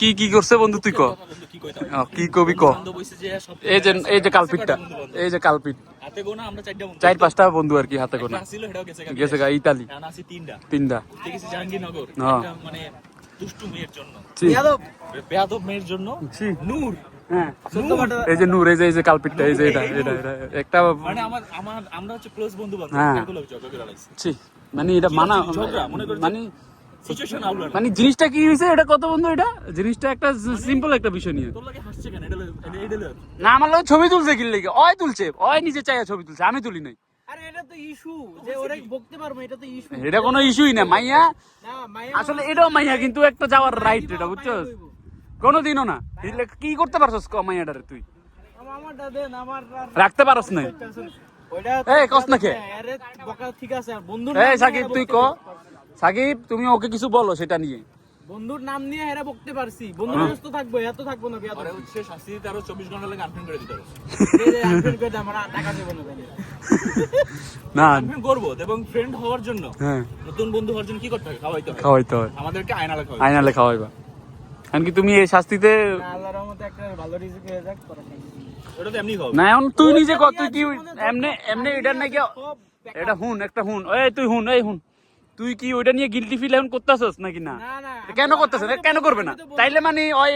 কি কি করছে বন্ধু তুই ক কি কবি ক এই যে কালপিটটা এই যে কালপিট হাতে গোনা আমরা চারটা বন্ধু 4-5টা বন্ধু আর কি হাতে গোনা ছিল এটাও গেছে গা ইতালি এখন আছে তিনটা 3টা ঠিক আছে জাহাঙ্গীরনগর হ্যাঁ। একটা মানে দুষ্টু মেয়ের জন্য ছি। বেয়াদব মেয়ের জন্য ছি। নূর হ্যাঁ এই যে নূর এই যে কালপিটটা এই যে এটা একটা মানে আমরা হচ্ছে ক্লোজ বন্ধু বান্ধব হ্যাঁ। এগুলো ঝগড়া করে লাইছি ছি মানে এটা মানা ঝগড়া মনে করে মানে সিচুয়েশন আউট মানে জিনিসটা কি হয়েছে এটা কত বন্ধু এটা জিনিসটা একটা সিম্পল একটা বিষয় নিয়ে তোর লাগে হাসছে কেন এটা না আমার লোক ছবি তুলছে কি লেগে ওই তুলছে ওই নিজে চাইয়া ছবি তুলছে আমি তুলি নাই আরে এটা তো ইস্যু যে ওরে বকতে পারবো এটা তো ইস্যু এটা কোনো ইস্যুই না মাইয়া না মায়া আসলে এটাও মাইয়া কিন্তু একটা যাওয়ার রাইট এটা বুঝছস কোনোদিনও না এলে কি করতে পারছস ক মাইয়াটারে তুই আমারটা দেন আমার রাখতে পারছ না ওইটা এই কস না কে আরে বকা ঠিক আছে আর বন্ধুর এই সাকিব তুই ক সাকিব তুমি ওকে কিছু বলো সেটা নিয়ে বন্ধুর নাম নিয়ে হেরা বকতে পারছি বন্ধু ব্যস্ত থাকবো এত থাকবো না বিয়া আরে হচ্ছে শাস্তি দিতে আরো 24 ঘন্টা লাগে আনফ্রেন্ড করে দিতে হবে আনফ্রেন্ড করে দাও, আমরা টাকা দেব না তাহলে না আনফ্রেন্ড করব এবং ফ্রেন্ড হওয়ার জন্য হ্যাঁ নতুন বন্ধু হওয়ার জন্য কি করতে হবে খাওয়াইতে হবে খাওয়াইতে হয় আমাদেরকে আয়না লাগাতে আয়না লেখা হইবা এমনকি তুমি এই শাস্তিতে আল্লাহর রহমতে একটা ভালো রিজিক হয়ে যাক করা ওটা তো এমনি হবে না এখন তুই নিজে কত তুই কি এমনি এমনি এটা নাকি এটা হুন একটা হুন এই তুই হুন এই হুন তুই কি ওইটা নিয়ে গিলটি ফিল এখন করতেছস নাকি না না না কেন করতেছ কেন করবে না তাইলে মানে ওই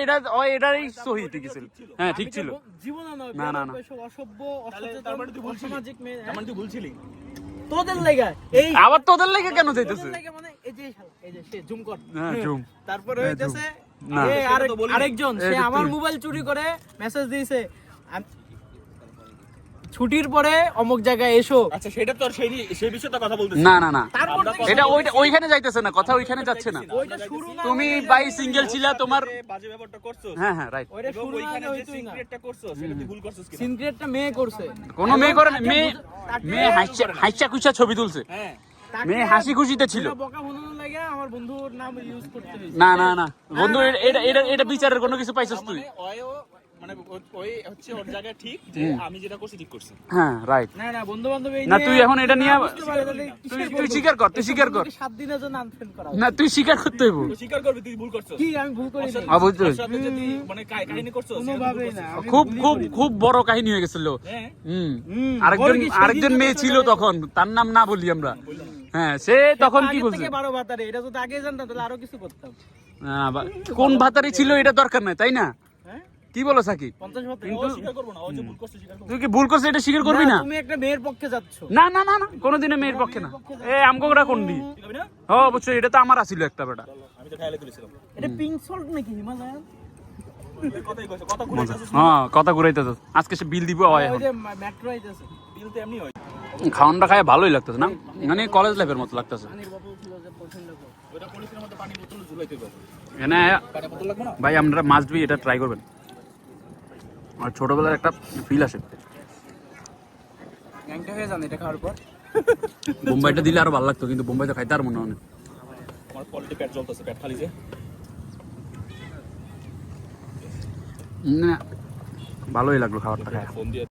এটাই সহি ঠিক ছিল হ্যাঁ ঠিক ছিল জীবন না, না, না। অসভ্য তার মানে তুই অসচেতন ভুলছিলি। অসামাজিক মেয়ে তার মানে তুই ভুলছিলি তোদের লাগা এই আবার তোদের লেগে কেন যাইতেছে তোদের লাগা মানে এই যে সে জুম কর হ্যাঁ জুম তারপরে হ্যাঁ, হইতেছে না। আরেকজন এই সে যে আমার তুই। মোবাইল চুরি করে মেসেজ দিয়েছে ছুটির পরে অমুক জায়গায় এসো আচ্ছা সেটা তো আর সেই বিষয়টা কথা বলতেছি না না না তারপর আমরা থেকে এটা ওইখানে যাইতেছে না কথা ওইখানে যাচ্ছে না ওইটা শুরু না তুমি বাই সিঙ্গেল ছিলা তোমার যে বাজে ব্যাপারটা করছো হ্যাঁ হ্যাঁ রাইট ওইটা এবং শুরু না ওইখানে যে হইতোই না সিক্রেটটা করছো সেটা তুই ভুল করছিস কিনা সিনক্রেটটা মেয়ে করছে কোন মেয়ে করে না, মেয়ে মেয়ে হাসিয়া খুশিয়া ছবি তুলছে হ্যাঁ তাকে মেয়ে হাসি খুশিতে ছিল পুরো বকা বানানোর লাগে আমার বন্ধুর নাম ইউজ করতে হয়েছে না না না বন্ধু এটা এটা এটা বিচারের কোনো কিছু পাইছস তুই মানে মানে ওই হচ্ছে ওর জায়গা ঠিক যে আমি যেটা করছি ঠিক করছি হ্যাঁ রাইট না না বন্ধু বান্ধব এই না তুই এখন এটা নিয়ে বুঝতে পারে তাহলে তুই স্বীকার কর তুই স্বীকার কর 7 দিনের জন্য আনফ্রেন্ড করা না তুই স্বীকার করতে হইব তুই স্বীকার করবি তুই ভুল করছিস কি আমি ভুল করি নাই অবশ্যই ওর সাথে যদি মানে কাহিনী করছিস কোনোভাবেই না আমি খুব খুব খুব বড় কাহিনী হয়ে গেছিল হ্যাঁ আরেকজন মেয়ে ছিল তখন তার নাম না বলি আমরা হ্যাঁ সে তখন কি আগে বলছে থেকে 12 বাতারে এটা যদি আগে জানতাম তাহলে আরো কিছু করতাম কোন ভাতারি ছিল এটা দরকার নাই তাই না হ্যাঁ কি বলো সাকিব 50 বাতারে কিন্তু স্বীকার করবো না ও যে ভুল করছে স্বীকার করবো তুই কি ভুল করছিস এটা স্বীকার করবি না তুমি একটা মেয়ের পক্ষে যাচ্ছ না না না না কোনোদিনও মেয়ের পক্ষে না এ আমগোরা কোন দি ঠিক হবে না ও অবশ্যই এটা তো আমার আসিল একটা বেটা আমি তো খাইলে তুলেছিলাম এটা পিঙ্ক সল্ট নাকি হিমালয়ান কথাই কইছে কথা ঘুরে যাচ্ছিস হ্যাঁ কথা ঘুরাইতে আজকে সে বিল দিব হয় ওই এখন যে মেট্রো আইতেছে বিল তো এমনি হয় খাওয়ানটা খায় ভালোই লাগতেছে না মানে কলেজ লাইফের মতো লাগতেছে পানির বোতল ছিল যে পছন্দ করে ওটা পলিথিনের মধ্যে পানি বোতল ঝুলাইতে হবে এখানে পানি বোতল লাগবে না ভাই আমরা মাস্ট বি এটা ট্রাই করবেন আর ছোটবেলার একটা ফিল আসে গ্যাংটা হয়ে যান এটা খাওয়ার পর বোম্বাইটা দিলে আরো ভালো লাগতো কিন্তু বোম্বাইতে খাইতে আর মনে হয় না আমার কোয়ালিটি পেট জ্বলতেছে পেট খালি যে না, ভালোই লাগলো খাবারটা খায় ফোন দিয়ে